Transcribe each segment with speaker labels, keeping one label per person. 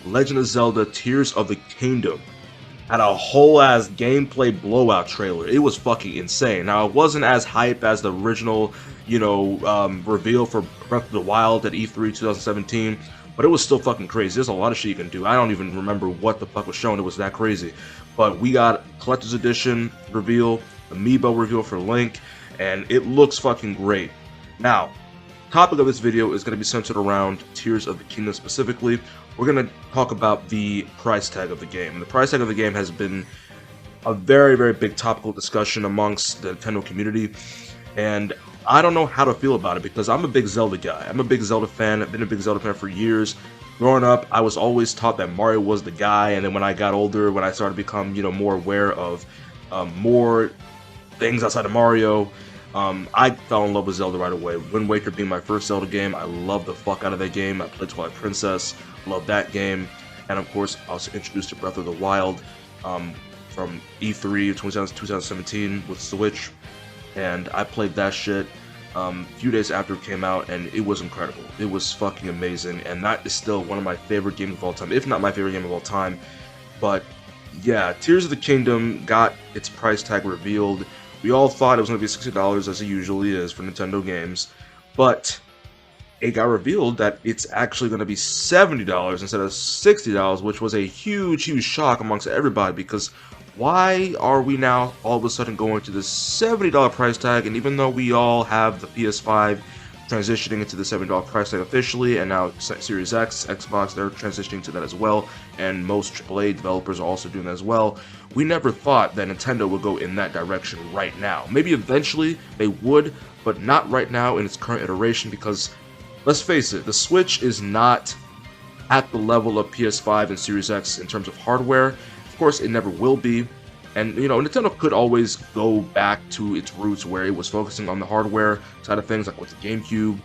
Speaker 1: Legend of Zelda Tears of the Kingdom had a whole ass gameplay blowout trailer. It was fucking insane. Now, it wasn't as hype as the original, reveal for Breath of the Wild at E3 2017, but it was still fucking crazy. There's a lot of shit you can do. I don't even remember what the fuck was shown. It was that crazy. But we got Collector's Edition reveal, Amiibo reveal for Link, and it looks fucking great. Now, topic of this video is going to be centered around Tears of the Kingdom specifically. We're going to talk about the price tag of the game. The price tag of the game has been a very, very big topical discussion amongst the Nintendo community, and I don't know how to feel about it because I'm a big Zelda guy. I'm a big Zelda fan. I've been a big Zelda fan for years. Growing up, I was always taught that Mario was the guy, and then when I got older, when I started to become, more aware of more things outside of Mario, I fell in love with Zelda right away. Wind Waker being my first Zelda game, I loved the fuck out of that game. I played Twilight Princess, loved that game, and of course I was introduced to Breath of the Wild from E3 2017 with Switch, and I played that shit a few days after it came out, and it was incredible. It was fucking amazing, and that is still one of my favorite games of all time, if not my favorite game of all time. But yeah, Tears of the Kingdom got its price tag revealed. We all thought it was going to be $60 as it usually is for Nintendo games, but it got revealed that it's actually going to be $70 instead of $60, which was a huge, huge shock amongst everybody because why are we now all of a sudden going to this $70 price tag? And even though we all have the PS5 transitioning into the $70 price tag officially, and now Series X, Xbox, they're transitioning to that as well, and most AAA developers are also doing that as well. We never thought that Nintendo would go in that direction right now. Maybe eventually they would, but not right now in its current iteration because, let's face it, the Switch is not at the level of PS5 and Series X in terms of hardware. Of course, it never will be. And, Nintendo could always go back to its roots where it was focusing on the hardware side of things, like with the GameCube.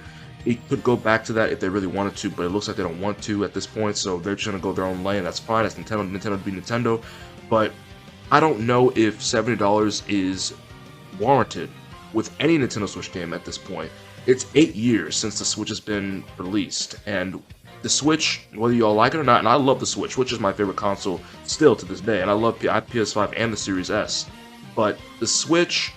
Speaker 1: It could go back to that if they really wanted to, but it looks like they don't want to at this point, so they're just going to go their own lane. That's fine. That's Nintendo. Nintendo to be Nintendo. But I don't know if $70 is warranted with any Nintendo Switch game at this point. It's 8 years since the Switch has been released, and the Switch, whether you all like it or not, and I love the Switch. Switch is my favorite console still to this day, and I love PS5 and the Series S. But the Switch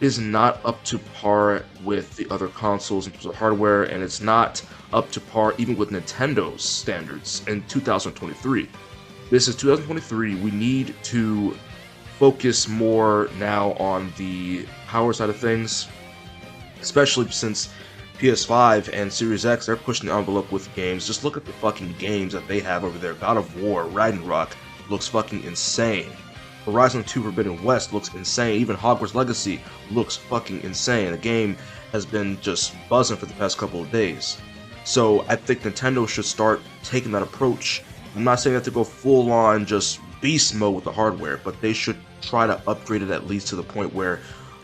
Speaker 1: is not up to par with the other consoles in terms of hardware, and it's not up to par even with Nintendo's standards in 2023. This is 2023. We need to focus more now on the power side of things, especially since PS5 and Series X, they're pushing the envelope with games. Just look at the fucking games that they have over there. God of War, Ragnarok looks fucking insane. Horizon 2 Forbidden West looks insane. Even Hogwarts Legacy looks fucking insane. The game has been just buzzing for the past couple of days. So I think Nintendo should start taking that approach. I'm not saying that to go full on just beast mode with the hardware, but they should try to upgrade it at least to the point where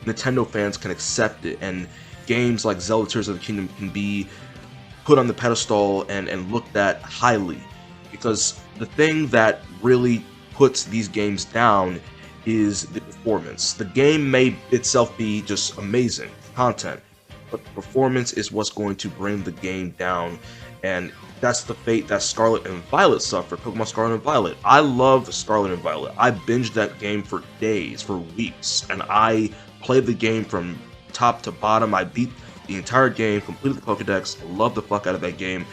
Speaker 1: Nintendo fans can accept it, and games like Zelda Tears of the Kingdom can be put on the pedestal and looked at highly. Because the thing that really puts these games down is the performance. The game may itself be just amazing content, but the performance is what's going to bring the game down, and that's the fate that Scarlet and Violet suffered. Pokemon Scarlet and Violet. I love Scarlet and Violet. I binged that game for days, for weeks, and I played the game from top to bottom. I beat the entire game, completed the Pokedex, loved the fuck out of that game,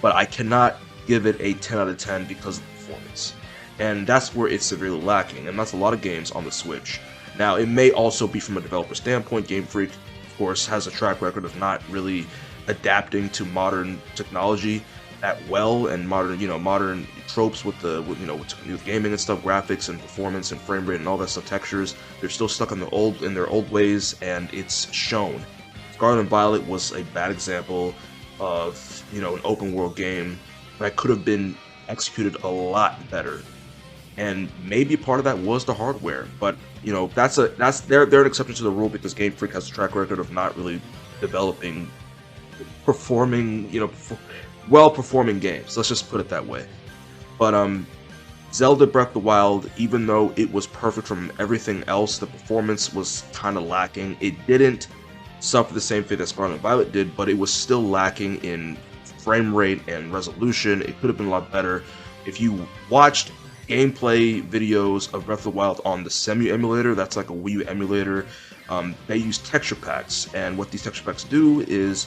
Speaker 1: but I cannot give it a 10 out of 10 because of the performance. And that's where it's severely lacking, and that's a lot of games on the Switch. Now, it may also be from a developer standpoint. Game Freak, of course, has a track record of not really adapting to modern technology that well, and modern tropes with with gaming and stuff, graphics and performance and frame rate and all that stuff, textures. They're still stuck in their old ways, and it's shown. Scarlet and Violet was a bad example of an open world game that could have been executed a lot better. And maybe part of that was the hardware, but they're an exception to the rule because Game Freak has a track record of not really developing well-performing games. Let's just put it that way. But Zelda Breath of the Wild, even though it was perfect from everything else, the performance was kind of lacking. It didn't suffer the same fate that Scarlet and Violet did, but it was still lacking in frame rate and resolution. It could have been a lot better. if you watched gameplay videos of Breath of the Wild on the Semu emulator, that's like a Wii U emulator, they use texture packs, and what these texture packs do is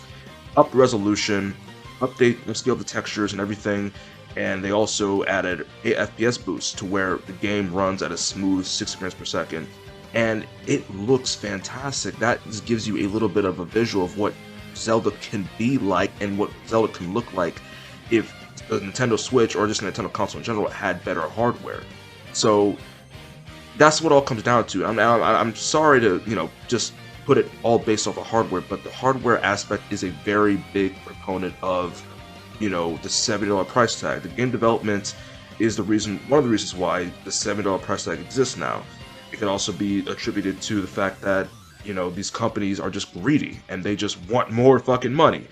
Speaker 1: up the resolution, update and scale the textures and everything, and they also added a FPS boost to where the game runs at a smooth 60 frames per second, and it looks fantastic. That just gives you a little bit of a visual of what Zelda can be like and what Zelda can look like if the Nintendo Switch or just a Nintendo console in general had better hardware. So that's what it all comes down to. I'm sorry to, just put it all based off of hardware, but the hardware aspect is a very big proponent of, the $70 price tag. The game development is one of the reasons why the $70 price tag exists now. It can also be attributed to the fact that, these companies are just greedy and they just want more fucking money.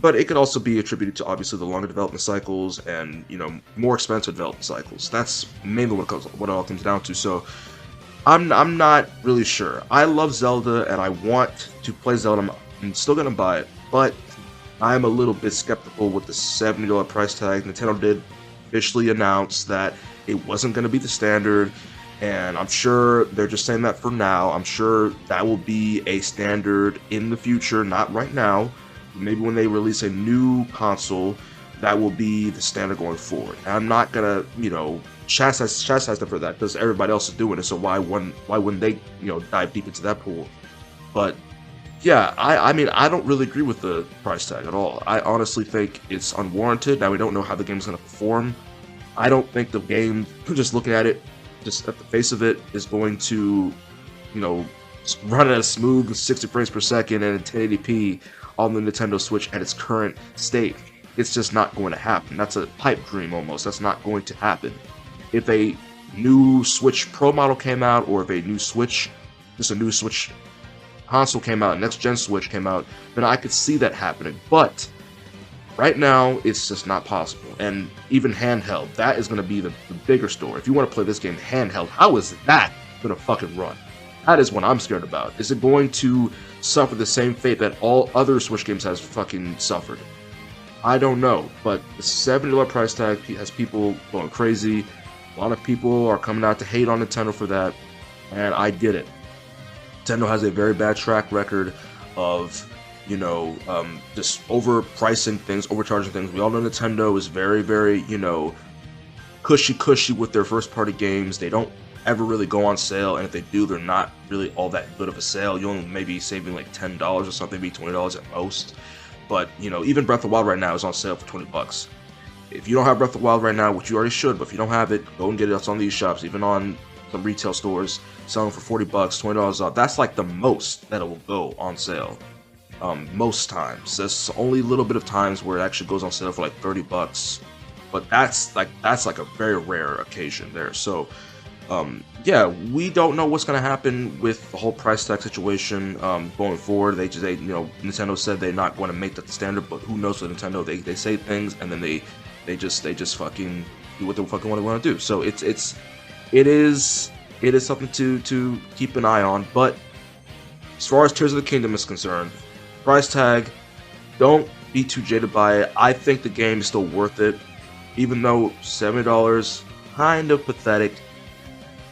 Speaker 1: But it could also be attributed to obviously the longer development cycles and, more expensive development cycles. That's mainly what it all comes down to. So I'm not really sure. I love Zelda and I want to play Zelda. I'm still gonna buy it, but I'm a little bit skeptical with the $70 price tag. Nintendo did officially announce that it wasn't going to be the standard, and I'm sure they're just saying that for now. I'm sure that will be a standard in the future, not right now. Maybe when they release a new console, that will be the standard going forward. And I'm not gonna, chastise them for that because everybody else is doing it. So why wouldn't they, dive deep into that pool? But yeah, I mean, I don't really agree with the price tag at all. I honestly think it's unwarranted. Now, we don't know how the game's going to perform. I don't think the game, just looking at it, just at the face of it, is going to, run at a smooth 60 frames per second and in 1080p on the Nintendo Switch at its current state. It's just not going to happen. That's a pipe dream almost. That's not going to happen. If a new Switch Pro model came out, or if a new Switch console came out, next gen Switch came out, then I could see that happening. But right now, it's just not possible. And even handheld, that is going to be the bigger story. If you want to play this game handheld, how is that going to fucking run? That is what I'm scared about. Is it going to suffer the same fate that all other Switch games has fucking suffered? I don't know, but the $70 price tag has people going crazy. A lot of people are coming out to hate on Nintendo for that, and I get it. Nintendo has a very bad track record of, just overpricing things, overcharging things. We all know Nintendo is very, very, cushy with their first-party games. They don't ever really go on sale, and if they do, they're not really all that good of a sale. You only maybe saving like $10 or something, maybe $20 at most. But, even Breath of the Wild right now is on sale for $20. If you don't have Breath of the Wild right now, which you already should, but if you don't have it, go and get it. It's on these shops, even on some retail stores, selling for $40, $20 off. That's like the most that it will go on sale. Most times. There's only a little bit of times where it actually goes on sale for like $30, but that's like a very rare occasion there. So, yeah, we don't know what's going to happen with the whole price tag situation going forward. Nintendo said they're not going to make that the standard, but who knows with Nintendo? They say things and then they just fucking do what they fucking want to do. So it is something to keep an eye on. But as far as Tears of the Kingdom is concerned, price tag, don't be too jaded by it. I think the game is still worth it, even though $70 kind of pathetic.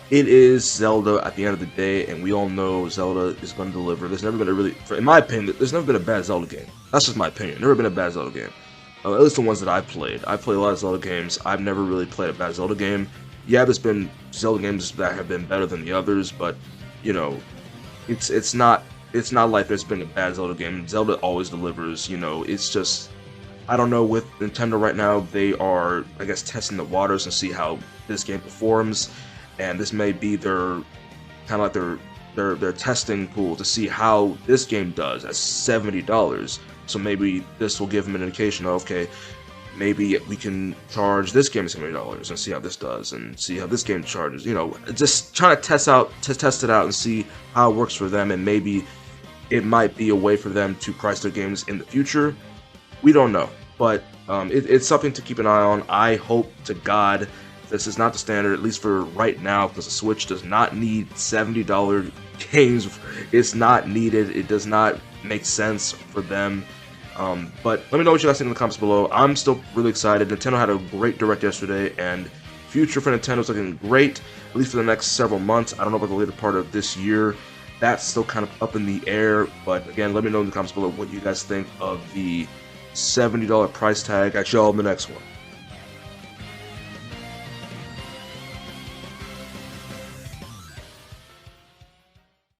Speaker 1: It is Zelda at the end of the day, and we all know Zelda is going to deliver. There's never been in my opinion, there's never been a bad Zelda game. That's just my opinion. Never been a bad Zelda game. At least the ones that I've played. I've played a lot of Zelda games. I've never really played a bad Zelda game. Yeah, there's been Zelda games that have been better than the others, but it's not like there's been a bad Zelda game. Zelda always delivers. It's just, I don't know, with Nintendo right now, they are, I guess, testing the waters and see how this game performs, and this may be their kind of like their testing pool to see how this game does at $70. So maybe this will give them an indication of, okay, maybe we can charge this game $70 and see how this does, and see how this game charges. Just trying to test it out and see how it works for them, and maybe it might be a way for them to price their games in the future. We don't know, but it's something to keep an eye on. I hope to God this is not the standard, at least for right now, because the Switch does not need $70 games. It's not needed. It does not make sense for them. But let me know what you guys think in the comments below. I'm still really excited. Nintendo had a great direct yesterday, and future for Nintendo is looking great, at least for the next several months. I don't know about the later part of this year. That's still kind of up in the air, but again, let me know in the comments below what you guys think of the $70 price tag. I'll catch y'all in the next one.